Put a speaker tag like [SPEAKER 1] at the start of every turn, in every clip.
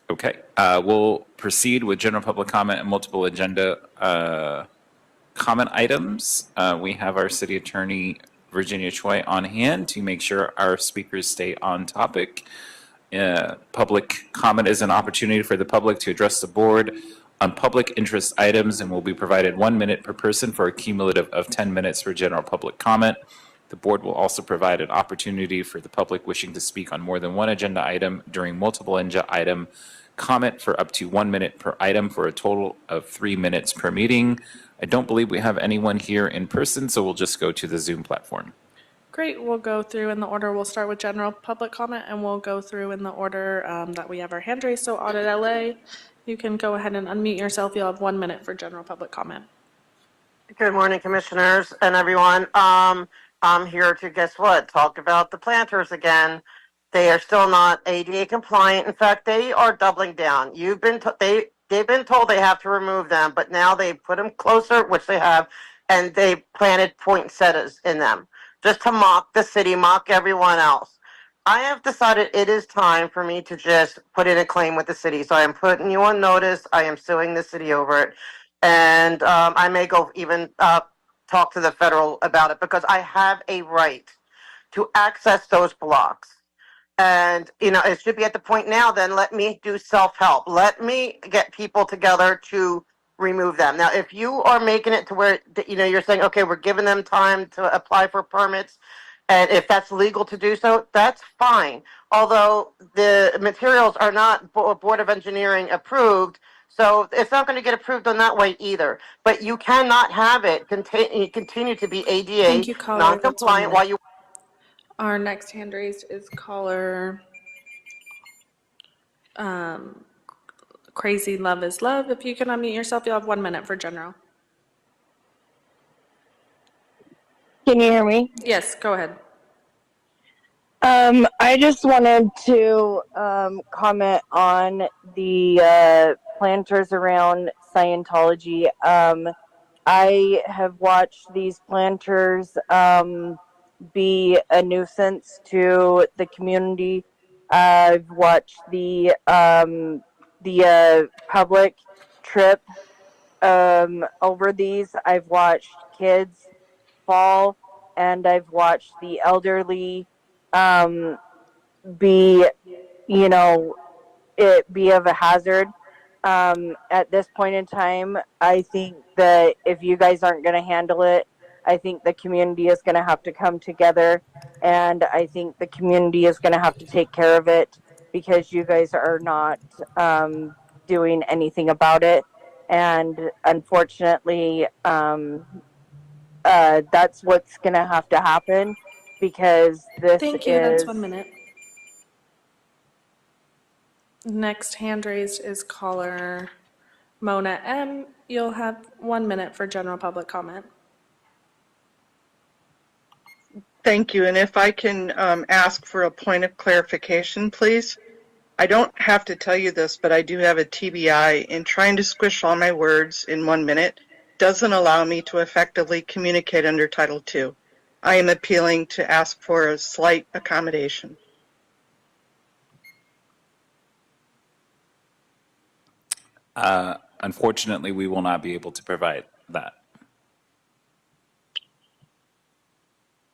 [SPEAKER 1] Okay, we'll proceed with general public comment and multiple agenda comment items. We have our city attorney, Virginia Choi, on hand to make sure our speakers stay on topic. Public comment is an opportunity for the public to address the board on public interest items and will be provided 1 minute per person for a cumulative of 10 minutes for general public comment. The board will also provide an opportunity for the public wishing to speak on more than one agenda item during multiple agenda item comment for up to 1 minute per item for a total of 3 minutes per meeting. I don't believe we have anyone here in person, so we'll just go to the Zoom platform.
[SPEAKER 2] Great, we'll go through in the order. We'll start with general public comment and we'll go through in the order that we have our hand raised. So Audit LA, you can go ahead and unmute yourself. You'll have 1 minute for general public comment.
[SPEAKER 3] Good morning, commissioners and everyone. I'm here to, guess what, talk about the planters again. They are still not ADA compliant. In fact, they are doubling down. They've been told they have to remove them, but now they put them closer, which they have, and they planted poinsettias in them just to mock the city, mock everyone else. I have decided it is time for me to just put in a claim with the city. So I am putting you on notice. I am suing the city over it. And I may go even talk to the federal about it because I have a right to access those blocks. And, you know, it should be at the point now, then let me do self-help. Let me get people together to remove them. Now, if you are making it to where, you know, you're saying, okay, we're giving them time to apply for permits, and if that's legal to do so, that's fine. Although the materials are not Board of Engineering approved, so it's not going to get approved on that way either. But you cannot have it continue to be ADA non-compliant while you...
[SPEAKER 2] Our next hand raised is caller Crazy Love is Love. If you can unmute yourself, you'll have 1 minute for general.
[SPEAKER 4] Can you hear me?
[SPEAKER 2] Yes, go ahead.
[SPEAKER 4] I just wanted to comment on the planters around Scientology. I have watched these planters be a nuisance to the community. I've watched the public trip over these. I've watched kids fall, and I've watched the elderly be, you know, it be of a hazard. At this point in time, I think that if you guys aren't going to handle it, I think the community is going to have to come together, and I think the community is going to have to take care of it because you guys are not doing anything about it. And unfortunately, that's what's going to have to happen because this
[SPEAKER 2] Thank you. That's 1 minute. Next hand raised is caller Mona M. You'll have 1 minute for general public comment.
[SPEAKER 5] Thank you. And if I can ask for a point of clarification, please. I don't have to tell you this, but I do have a TBI, and trying to squish all my words in 1 minute doesn't allow me to effectively communicate under Title II. I am appealing to ask for a slight accommodation.
[SPEAKER 1] Unfortunately, we will not be able to provide that.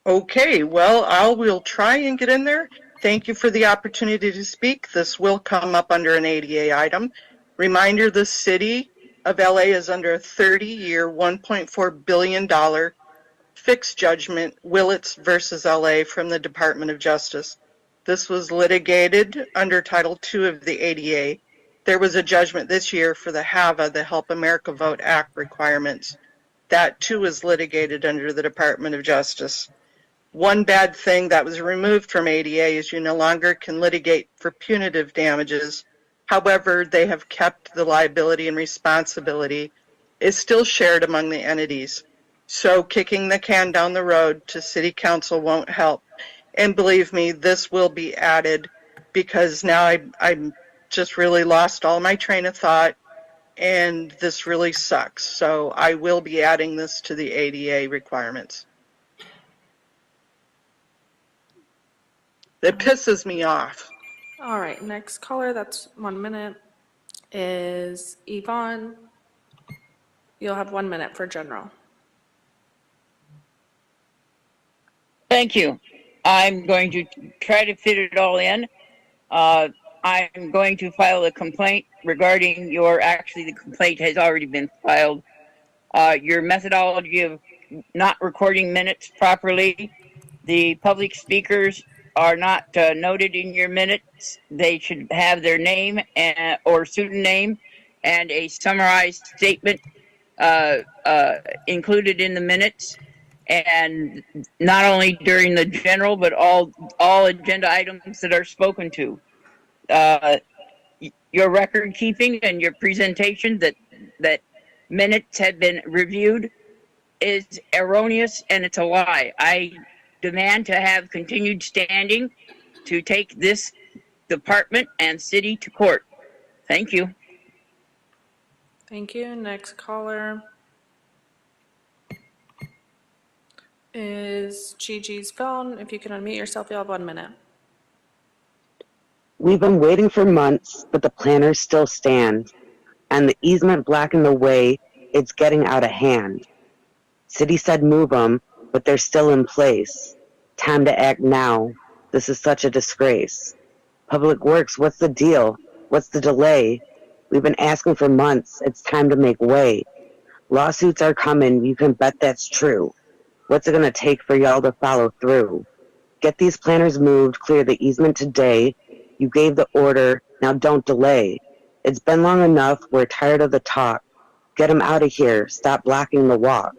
[SPEAKER 5] Okay, well, I will try and get in there. Thank you for the opportunity to speak. This will come up under an ADA item. Reminder, the city of LA is under a 30-year, $1.4 billion fixed judgment, Willits versus LA, from the Department of Justice. This was litigated under Title II of the ADA. There was a judgment this year for the HAVA, the Help America Vote Act requirements. That too is litigated under the Department of Justice. One bad thing that was removed from ADA is you no longer can litigate for punitive damages. However, they have kept the liability and responsibility is still shared among the entities. So kicking the can down the road to City Council won't help. And believe me, this will be added because now I'm just really lost all my train of thought, and this really sucks. So I will be adding this to the ADA requirements. It pisses me off.
[SPEAKER 2] All right, next caller, that's 1 minute, is Yvonne. You'll have 1 minute for general.
[SPEAKER 6] Thank you. I'm going to try to fit it all in. I'm going to file a complaint regarding the complaint has already been filed. Your methodology of not recording minutes properly. The public speakers are not noted in your minutes. They should have their name or pseudonym and a summarized statement included in the minutes, and not only during the general, but all agenda items that are spoken to. Your record keeping and your presentation that minutes have been reviewed is erroneous, and it's a lie. I demand to have continued standing to take this department and city to court. Thank you.
[SPEAKER 2] Thank you. Next caller is Gigi's phone. If you can unmute yourself, you'll have 1 minute.
[SPEAKER 7] We've been waiting for months, but the planners still stand, and the easement blackened the way. It's getting out of hand. City said move them, but they're still in place. Time to act now. This is such a disgrace. Public Works, what's the deal? What's the delay? We've been asking for months. It's time to make way. Lawsuits are coming. You can bet that's true. What's it going to take for y'all to follow through? Get these planners moved, clear the easement today. You gave the order, now don't delay. It's been long enough, we're tired of the talk. Get them out of here, stop blocking the walk.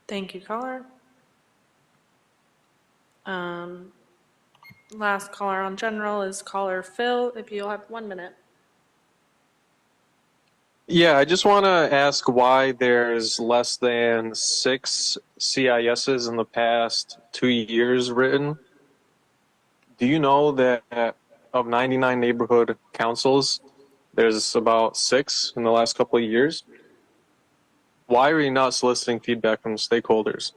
[SPEAKER 2] Thank you, caller. Last caller on general is caller Phil. If you'll have 1 minute.
[SPEAKER 8] Yeah, I just want to ask why there's less than 6 CISs in the past 2 years written. Do you know that of 99 neighborhood councils, there's about 6 in the last couple of years? Why are you not soliciting feedback from stakeholders?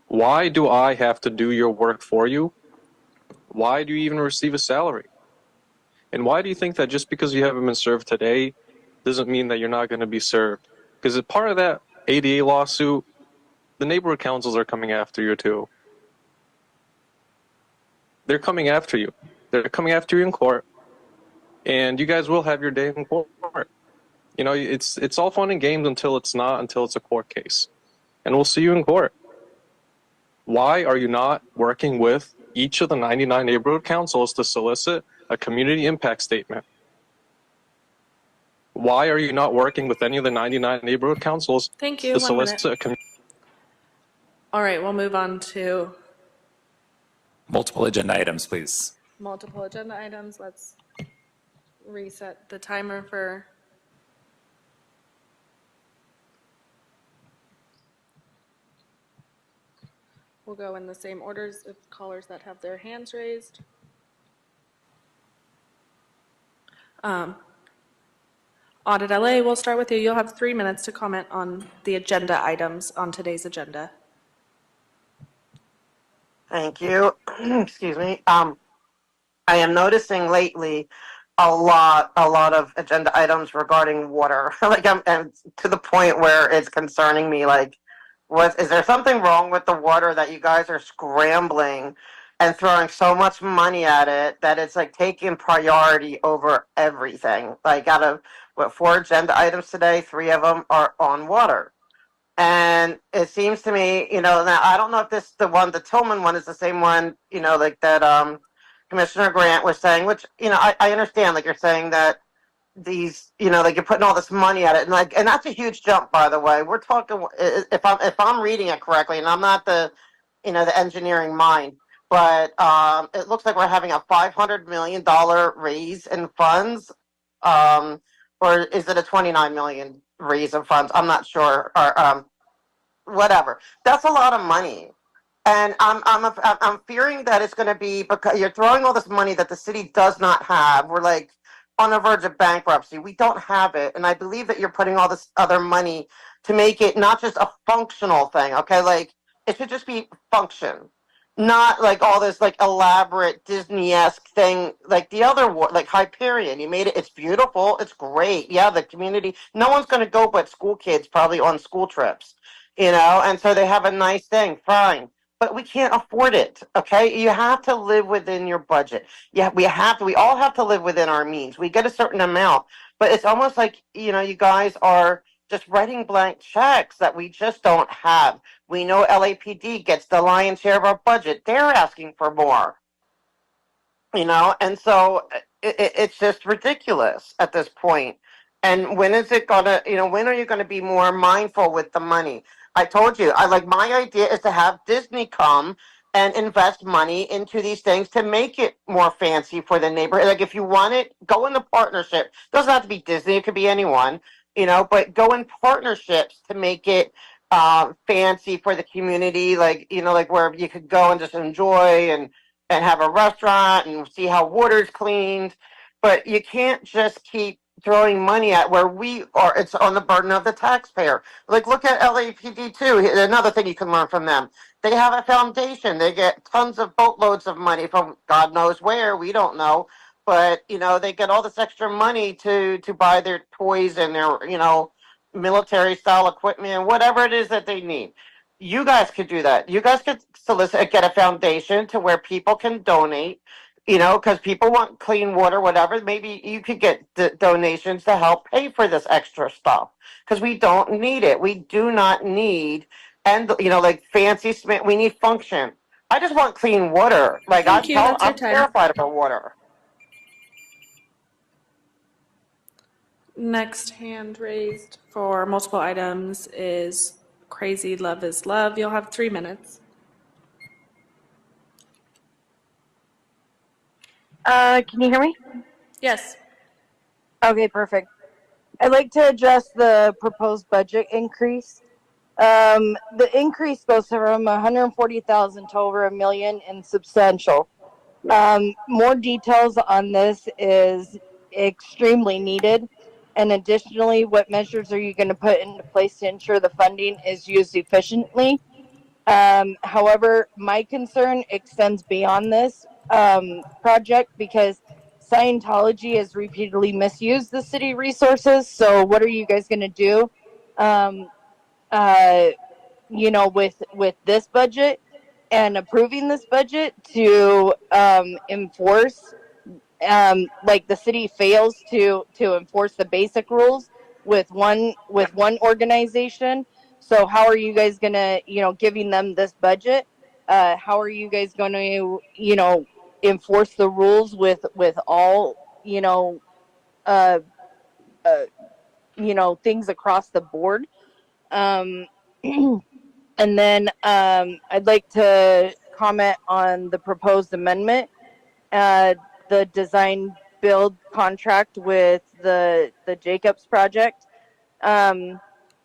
[SPEAKER 8] Why do I have to do your work for you? Why do you even receive a salary? And why do you think that just because you haven't been served today doesn't mean that you're not going to be served? Because as part of that ADA lawsuit, the neighborhood councils are coming after you too. They're coming after you. They're coming after you in court, and you guys will have your day in court. You know, it's all fun and games until it's not, until it's a court case. And we'll see you in court. Why are you not working with each of the 99 neighborhood councils to solicit a community impact statement? Why are you not working with any of the 99 neighborhood councils
[SPEAKER 2] Thank you.
[SPEAKER 8] to
[SPEAKER 2] 1
[SPEAKER 8] solicit
[SPEAKER 2] minute.
[SPEAKER 8] a community?
[SPEAKER 2] All right, we'll move on to
[SPEAKER 1] Multiple agenda items, please.
[SPEAKER 2] multiple agenda items. Let's reset the timer for we'll go in the same orders of callers that have their hands raised. Audit LA, we'll start with you. You'll have 3 minutes to comment on the agenda items on today's agenda.
[SPEAKER 3] Thank you. Excuse me. I am noticing lately a lot of agenda items regarding water. Like I'm to the point where it's concerning me. Like, is there something wrong with the water that you guys are scrambling and throwing so much money at it that it's like taking priority over everything? Like out of 4 agenda items today, 3 of them are on water. And it seems to me, now I don't know if the Tillman one is the same one, like that Commissioner Grant was saying, which, I understand, like you're saying that these, like you're putting all this money at it, and that's a huge jump, by the way. We're talking, if I'm reading it correctly, and I'm not the engineering mind, but it looks like we're having a $500 million raise in funds, or is it a 29 million raise in funds? I'm not sure, or whatever. That's a lot of money. And I'm fearing that it's going to be, because you're throwing all this money that the city does not have. We're like on the verge of bankruptcy. We don't have it. And I believe that you're putting all this other money to make it not just a functional thing, okay? Like, it should just be function, not like all this like elaborate Disney-esque thing like the other like Hyperion. You made it, it's beautiful, it's great. Yeah, the community, no one's going to go but school kids probably on school trips, you know, and so they have a nice thing, fine. But we can't afford it, okay? You have to live within your budget. Yeah, we all have to live within our means. We get a certain amount, but it's almost like, you know, you guys are just writing blank checks that we just don't have. We know LAPD gets the lion's share of our budget. They're asking for more, you know, and so it's just ridiculous at this point. And when is it gonna, you know, when are you gonna be more mindful with the money? I told you, my idea is to have Disney come and invest money into these things to make it more fancy for the neighborhood. Like if you want it, go into partnership. Doesn't have to be Disney, it could be anyone, you know, but go in partnerships to make it fancy for the community, like, you know, like where you could go and just enjoy and have a restaurant and see how water's cleaned. But you can't just keep throwing money at where we are. It's on the burden of the taxpayer. Like, look at LAPD too. Another thing you can learn from them. They have a foundation. They get tons of boatloads of money from God knows where. We don't know. But, you know, they get all this extra money to buy their toys and their, you know, military style equipment, whatever it is that they need. You guys could do that. You guys could solicit, get a foundation to where people can donate, you know, because people want clean water, whatever. Maybe you could get donations to help pay for this extra stuff because we don't need it. We do not need, and, you know, like fancy, we need function. I just want clean water. Like,
[SPEAKER 2] Thank you, that's your
[SPEAKER 3] I'm
[SPEAKER 2] time.
[SPEAKER 3] terrified of our water.
[SPEAKER 2] Next hand raised for multiple items is Crazy Love is Love. You'll have 3 minutes.
[SPEAKER 4] Can you hear me?
[SPEAKER 2] Yes.
[SPEAKER 4] Okay, perfect. I'd like to address the proposed budget increase. The increase goes from 140,000 to over $1 million and substantial. More details on this is extremely needed. And additionally, what measures are you going to put into place to ensure the funding is used efficiently? However, my concern extends beyond this project because Scientology has repeatedly misused the city resources. So what are you guys going to do, you know, with this budget and approving this budget to enforce, like the city fails to enforce the basic rules with one organization. So how are you guys going to, you know, giving them this budget? How are you guys going to, you know, enforce the rules with all, you know, things across the board? And then I'd like to comment on the proposed amendment, the design build contract with the Jacobs project.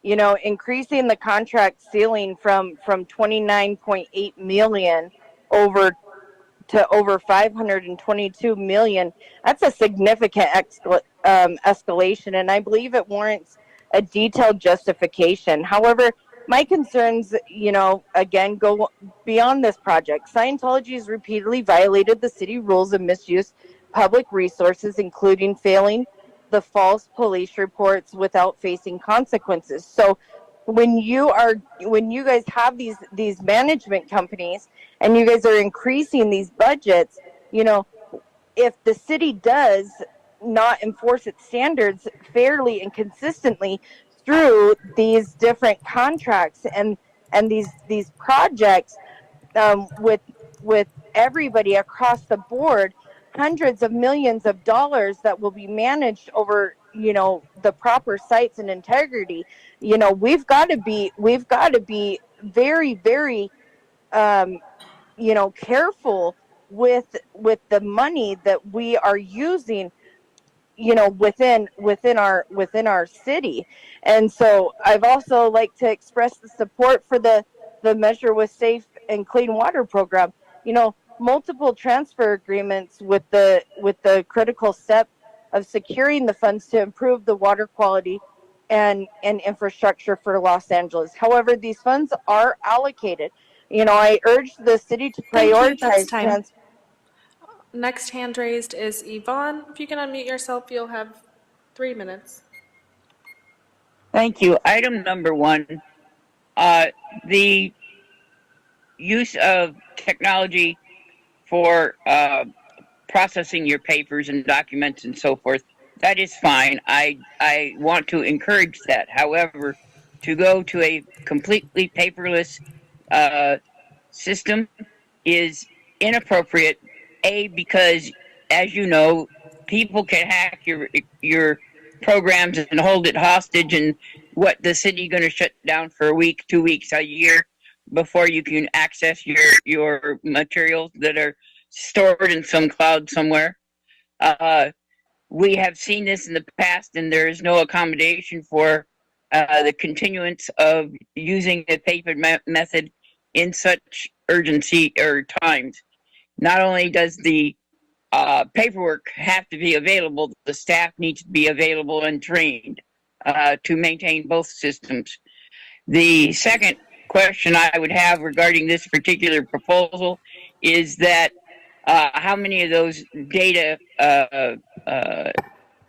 [SPEAKER 4] You know, increasing the contract ceiling from 29.8 million over to over 522 million. That's a significant escalation, and I believe it warrants a detailed justification. However, my concerns, you know, again, go beyond this project. Scientology has repeatedly violated the city rules and misused public resources, including failing the false police reports without facing consequences. So when you guys have these management companies and you guys are increasing these budgets, you know, if the city does not enforce its standards fairly and consistently through these different contracts and these projects, with everybody across the board, hundreds of millions of dollars that will be managed over, you know, the proper sites and integrity. You know, we've got to be very, very you know, careful with the money that we are using, you know, within our city. And so I've also like to express the support for the Measure with Safe and Clean Water program. You know, multiple transfer agreements with the critical step of securing the funds to improve the water quality and infrastructure for Los Angeles. However, these funds are allocated. You know, I urge the city to
[SPEAKER 2] Thank you, that's
[SPEAKER 4] prioritize
[SPEAKER 2] time. Next hand raised is Yvonne. If you can unmute yourself, you'll have 3 minutes.
[SPEAKER 6] Thank you. Item number 1, the use of technology for processing your papers and documents and so forth. That is fine. I want to encourage that. However, to go to a completely paperless system is inappropriate. A, because as you know, people can hack your programs and hold it hostage, and what the city going to shut down for a week, 2 weeks, a year before you can access your materials that are stored in some cloud somewhere. We have seen this in the past, and there is no accommodation for the continuance of using the paper method in such urgency or times. Not only does the paperwork have to be available, the staff needs to be available and trained to maintain both systems. The second question I would have regarding this particular proposal is that how many of those data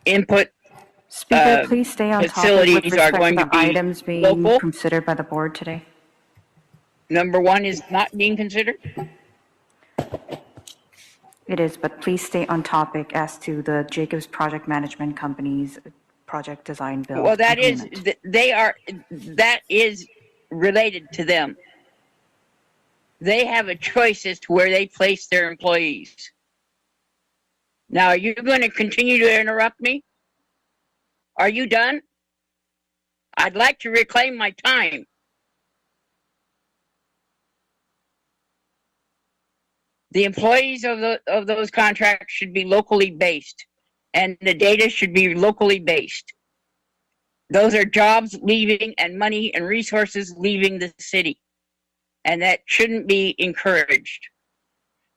[SPEAKER 6] input
[SPEAKER 9] Speaker, please stay on topic with
[SPEAKER 6] facilities are
[SPEAKER 9] respect to
[SPEAKER 6] going to
[SPEAKER 9] the
[SPEAKER 6] be
[SPEAKER 9] items being
[SPEAKER 6] local?
[SPEAKER 9] considered by the board today.
[SPEAKER 6] Number 1 is not being considered?
[SPEAKER 9] It is, but please stay on topic as to the Jacobs Project Management Company's project design build
[SPEAKER 6] Well, that
[SPEAKER 9] agreement.
[SPEAKER 6] that is related to them. They have a choice as to where they place their employees. Now, are you going to continue to interrupt me? Are you done? I'd like to reclaim my time. The employees of those contracts should be locally based, and the data should be locally based. Those are jobs leaving and money and resources leaving the city, and that shouldn't be encouraged.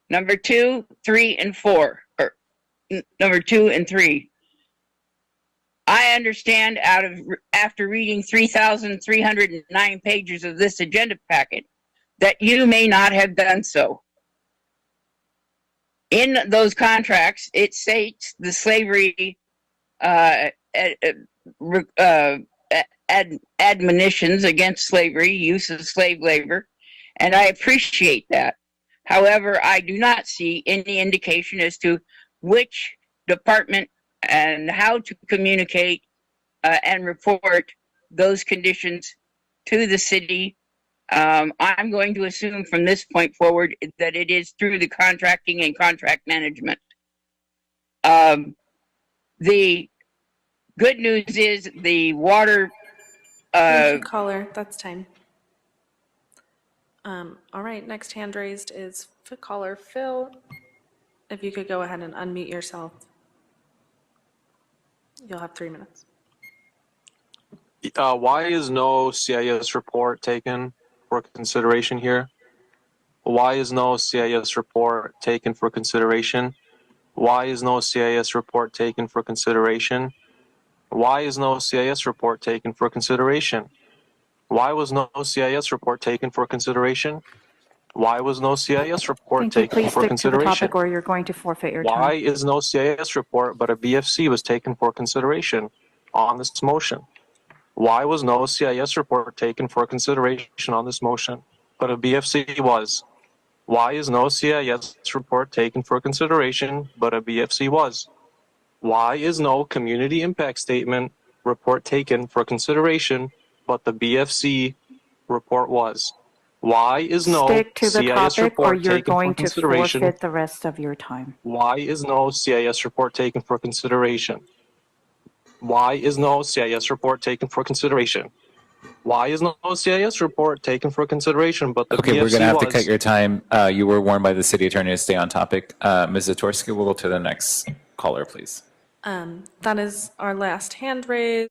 [SPEAKER 6] Number 2, 3, and 4, or number 2 and 3. I understand after reading 3,309 pages of this agenda packet that you may not have done so. In those contracts, it states the slavery admonitions against slavery, use of slave labor, and I appreciate that. However, I do not see any indication as to which department and how to communicate and report those conditions to the city. I'm going to assume from this point forward that it is through the contracting and contract management. The good news is the water.
[SPEAKER 2] Thank you, caller. That's time. All right, next hand raised is caller Phil. If you could go ahead and unmute yourself. You'll have 3 minutes.
[SPEAKER 8] Why is no CIS report taken for consideration here? Why is no CIS report taken for consideration? Why is no CIS report taken for consideration? Why is no CIS report taken for consideration? Why was no CIS report taken for consideration? Why was no CIS report
[SPEAKER 9] Thank you.
[SPEAKER 8] taken
[SPEAKER 9] Please
[SPEAKER 8] for
[SPEAKER 9] stick to the
[SPEAKER 8] consideration?
[SPEAKER 9] topic or you're going to forfeit your
[SPEAKER 8] Why
[SPEAKER 9] time.
[SPEAKER 8] is no CIS report but a BFC was taken for consideration on this motion? Why was no CIS report taken for consideration on this motion, but a BFC was? Why is no CIS report taken for consideration, but a BFC was? Why is no community impact statement report taken for consideration, but the BFC report was? Why is no
[SPEAKER 9] Stick to the
[SPEAKER 8] CIS
[SPEAKER 9] topic or
[SPEAKER 8] report
[SPEAKER 9] you're
[SPEAKER 8] taken for
[SPEAKER 9] going to
[SPEAKER 8] consideration?
[SPEAKER 9] forfeit the rest of your time.
[SPEAKER 8] Why is no CIS report taken for consideration? Why is no CIS report taken for consideration? Why is no CIS report taken for consideration, but the
[SPEAKER 1] Okay,
[SPEAKER 8] BFC
[SPEAKER 1] we're going to have to
[SPEAKER 8] was?
[SPEAKER 1] cut your time. You were warned by the city attorney to stay on topic. Ms. Zatorsky, we'll go to the next caller, please.
[SPEAKER 2] That is our last hand raised.